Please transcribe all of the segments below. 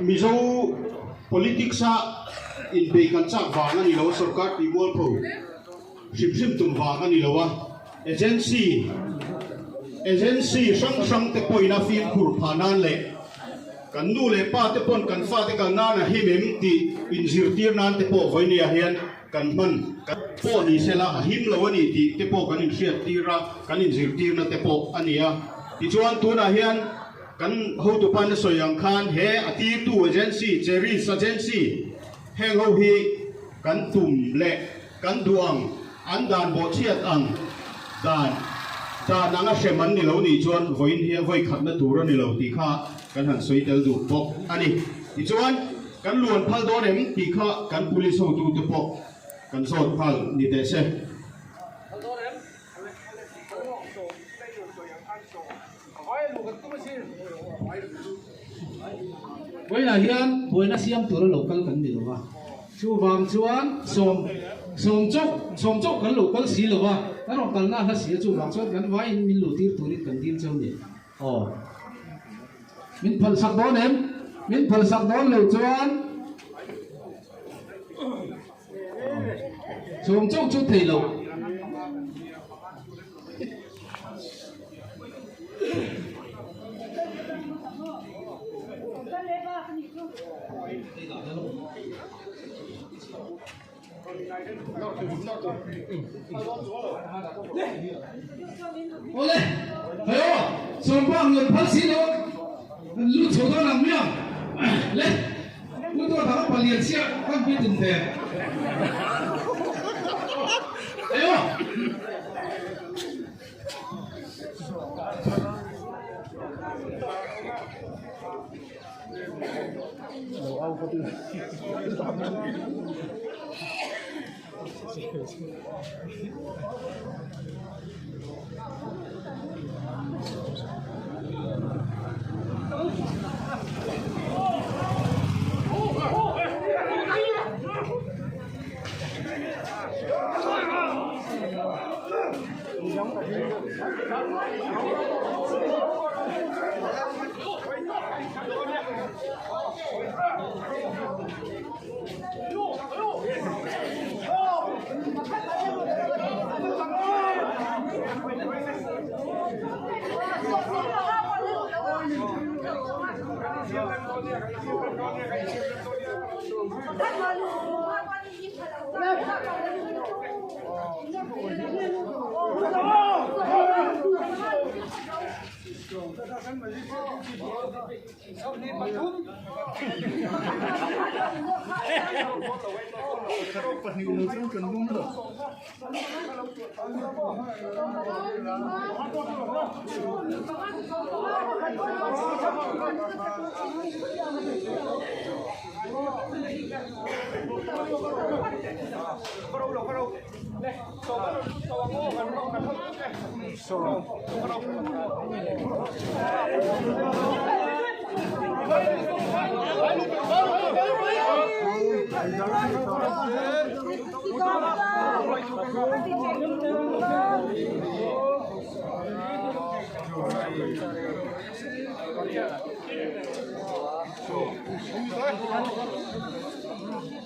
mizo politics sa in be kan chak wanga ni lo sarkar ti wol pho sim tum wanga ni lo wa agency sang te poina film khur phanan le kan nu le pa te pon kan fa te kan na hi mem ti in zirtir nan te po voi ni a hian kan man po ni sela him lo ani ti te po kan in hriat tira kan in zirtir na te po ania ti chuan tu na hian kan ho tu pan soyang khan he ati tu agency cherry agency heng ho hi kan tum le kan duang an dan bo chiat ang dan nanga sheman ni lo ni chuan voin hi voi khat na tur ni lo ti kha kan han soi tel du pok ani ti chuan kan luan phal do nem ti kha kan police ho tu te pok kan sot phal ni te se với là hiền với nó xiêm từ nó local cần gì đâu chú vàng chuan som chốc cần local xí đâu cái nó cần na nó xí chú vàng chuan cần vay mình lụt tiền tụi cần tiền trong gì mình phần sạc đó ném mình phần sạc đó lâu chuan som chốc chút thì lâu Oleh, ayo, sombong yang palsi lo, lu coba namanya, le, lu tu ada apa lihat siap, kan betul deh. Ayo.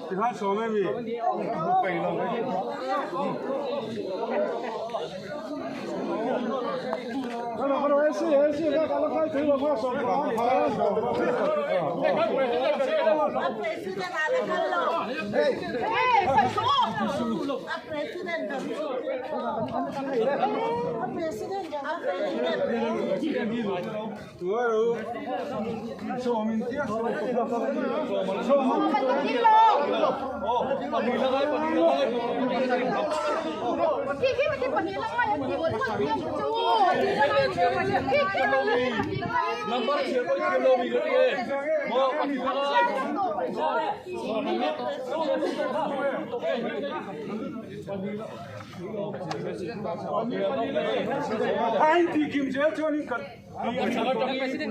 Thì hát số mấy vị? Bảy lần đấy. Hello, em xin các bạn khai thử một phát số của Number siapa yang belum ikut dia? Mau kasih Hai di Kim Jong Un ini kan. Presiden.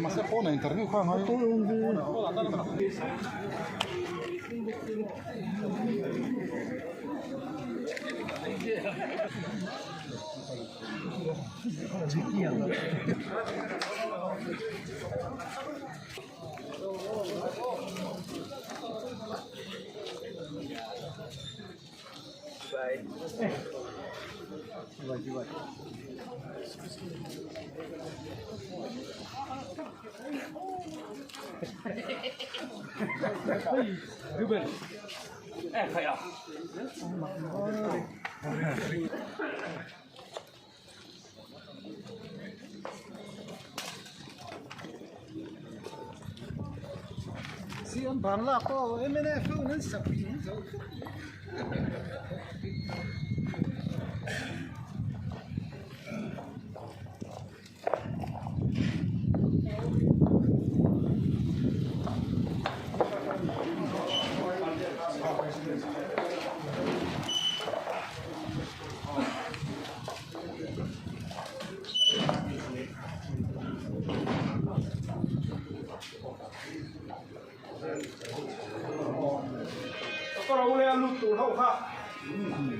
Masa po na interview ka ngayon. Sian banla ko MNF ng sapi.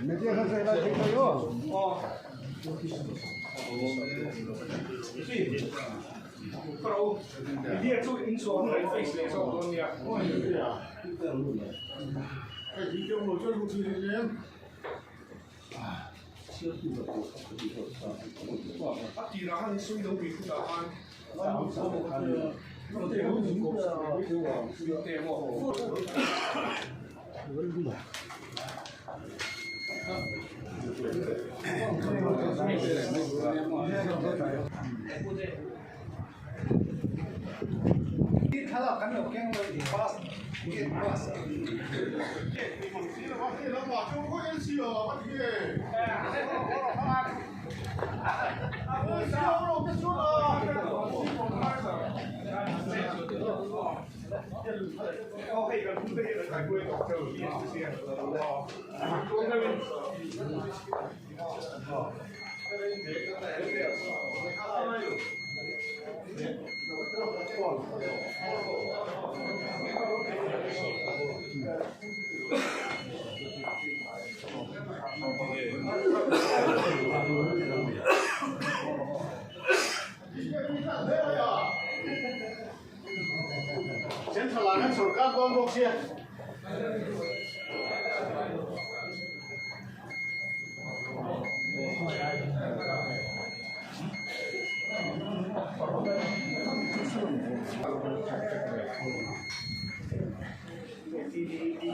Media kan saya lagi kayo. Pero hindi ito inso ang face le so on ya. Ay, video mo dyan, kung sino yan. Tirahan iso yung bikutaan. Sentralnya surga gondok sih. đi đi đi